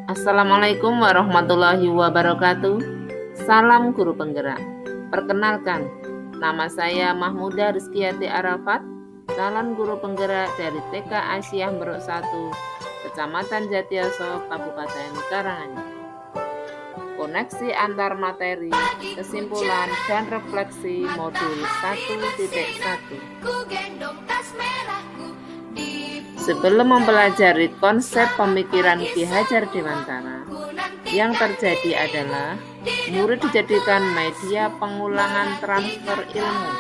Assalamualaikum warahmatullahi wabarakatuh. Salam guru penggerak. Perkenalkan, nama saya Mahmuda Rizkyati Arafat, calon guru penggerak dari TK Aisyah Meruk 1, Kecamatan Jatiaso, Kabupaten Karanganyar. Koneksi antar materi, kesimpulan dan refleksi modul 1.1. Sebelum mempelajari konsep pemikiran Ki Hajar Dewantara, yang terjadi adalah murid dijadikan media pengulangan transfer ilmu,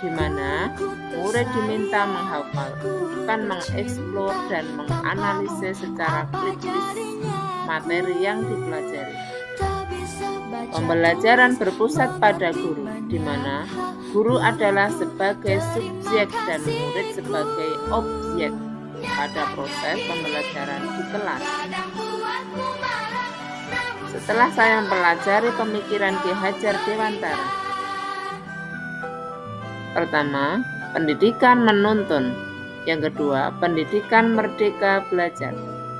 di mana murid diminta menghafal, bukan mengeksplor dan menganalisis secara kritis materi yang dipelajari. Pembelajaran berpusat pada guru, di mana guru adalah sebagai subjek dan murid sebagai objek pada proses pembelajaran di kelas. Setelah saya mempelajari pemikiran Ki Hajar Dewantara, pertama, pendidikan menuntun. Yang kedua, pendidikan merdeka belajar.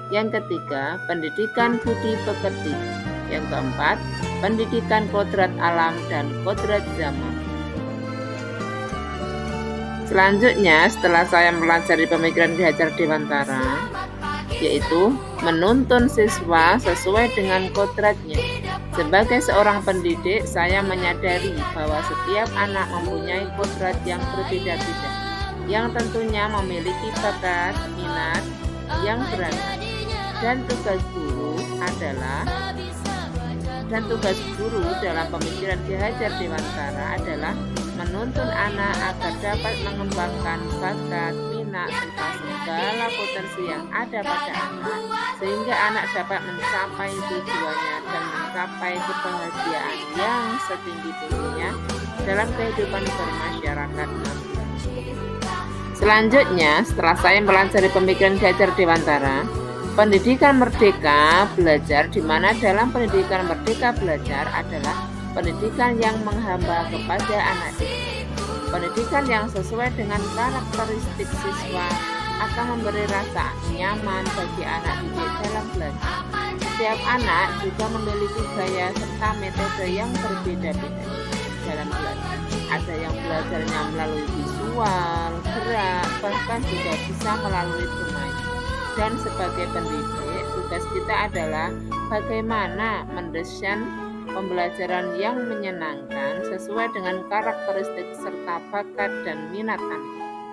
Yang ketiga, pendidikan budi pekerti. Yang keempat, pendidikan kodrat alam dan kodrat zaman. Selanjutnya, setelah saya mempelajari pemikiran Ki Hajar Dewantara, yaitu menuntun siswa sesuai dengan kodratnya. Sebagai seorang pendidik, saya menyadari bahwa setiap anak mempunyai kodrat yang berbeda-beda, yang tentunya memiliki bakat, minat yang beragam. Dan tugas guru dalam pemikiran Ki Hajar Dewantara adalah menuntun anak agar dapat mengembangkan bakat, minat, serta segala potensi yang ada pada anak, sehingga anak dapat mencapai tujuannya dan mencapai kebahagiaan yang setinggi-tingginya dalam kehidupan bermasyarakat nanti. Selanjutnya, setelah saya mempelajari pemikiran Ki Hajar Dewantara, pendidikan merdeka belajar, di mana dalam pendidikan merdeka belajar adalah pendidikan yang menghamba kepada anak didik. Pendidikan yang sesuai dengan karakteristik siswa akan memberi rasa nyaman bagi anak didik dalam belajar. Setiap anak juga memiliki gaya serta metode yang berbeda-beda dalam belajar. Ada yang belajarnya melalui visual, gerak, bahkan juga bisa melalui bermain. Dan sebagai pendidik, tugas kita adalah bagaimana mendesain pembelajaran yang menyenangkan sesuai dengan karakteristik serta bakat dan minat anak,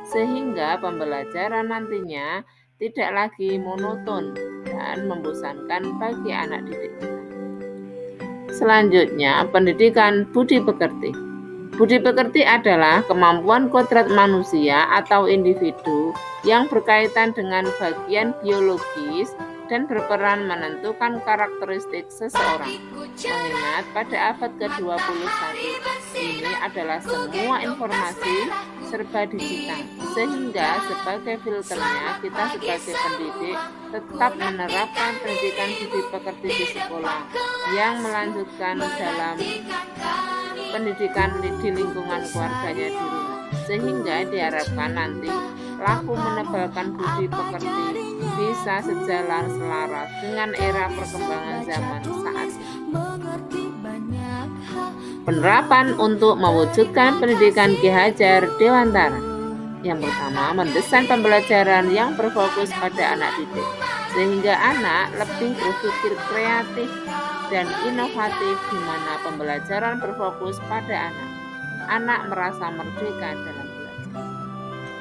sehingga pembelajaran nantinya tidak lagi monoton dan membosankan bagi anak didik kita. Selanjutnya, pendidikan budi pekerti. Budi pekerti adalah kemampuan kodrat manusia atau individu yang berkaitan dengan bagian biologis dan berperan menentukan karakteristik seseorang. Mengingat pada abad ke-21 ini adalah semua informasi serba digital, sehingga sebagai filternya kita sebagai pendidik tetap menerapkan pendidikan budi pekerti di sekolah yang melanjutkan dalam pendidikan di lingkungan keluarganya di rumah, sehingga diharapkan nanti laku menebalkan budi pekerti bisa sejalan selaras dengan era perkembangan zaman saat ini. Penerapan untuk mewujudkan pendidikan Ki Hajar Dewantara. Yang pertama, mendesain pembelajaran yang berfokus pada anak didik, sehingga anak lebih berpikir kreatif dan inovatif, di mana pembelajaran berfokus pada anak. Anak merasa merdeka dalam belajar.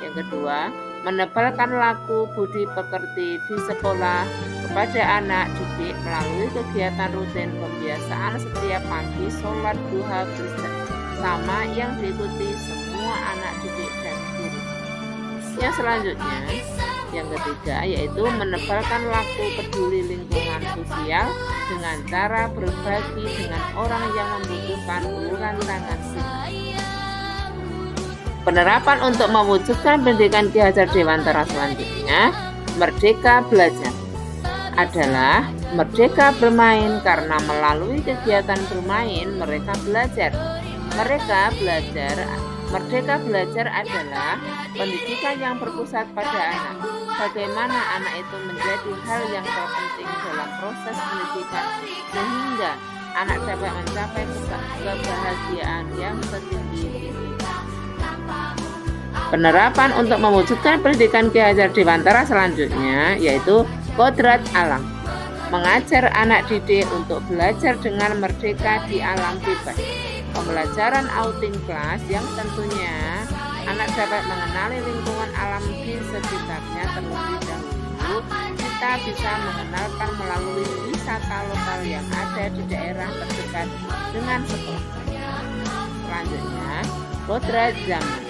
Yang kedua, menebalkan laku budi pekerti di sekolah kepada anak didik melalui kegiatan rutin pembiasaan setiap pagi sholat duha bersama yang diikuti semua anak didik dan guru. Yang selanjutnya, yang ketiga, yaitu menebalkan laku peduli lingkungan sosial dengan cara berbagi dengan orang yang membutuhkan uluran tangan kita. Penerapan untuk mewujudkan pendidikan Ki Hajar Dewantara selanjutnya, merdeka belajar adalah merdeka bermain, karena melalui kegiatan bermain mereka belajar. Merdeka belajar adalah Pendidikan yang berpusat pada anak. Bagaimana anak itu menjadi hal yang terpenting dalam proses pendidikan sehingga anak dapat mencapai kebahagiaan yang setinggi-tingginya. Penerapan untuk mewujudkan pendidikan Ki Hajar Dewantara selanjutnya yaitu kodrat alam. Mengajar anak didik untuk belajar dengan merdeka di alam bebas. Pembelajaran outing class yang tentunya anak dapat mengenali lingkungan alam di sekitarnya terlebih dahulu. Kita bisa mengenalkan melalui wisata lokal yang ada di daerah terdekat dengan sekolah. Selanjutnya, kodrat zaman.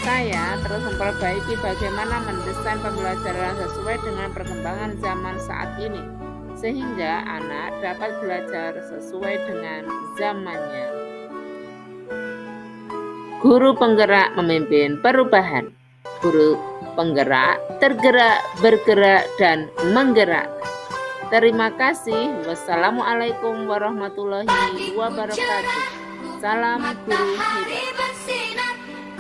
Saya terus memperbaiki bagaimana mendesain pembelajaran sesuai dengan perkembangan zaman saat ini, sehingga anak dapat belajar sesuai dengan zamannya. Guru penggerak memimpin perubahan. Guru penggerak tergerak, bergerak, dan menggerak. Terima kasih. Wassalamualaikum warahmatullahi wabarakatuh. Salam guru hebat.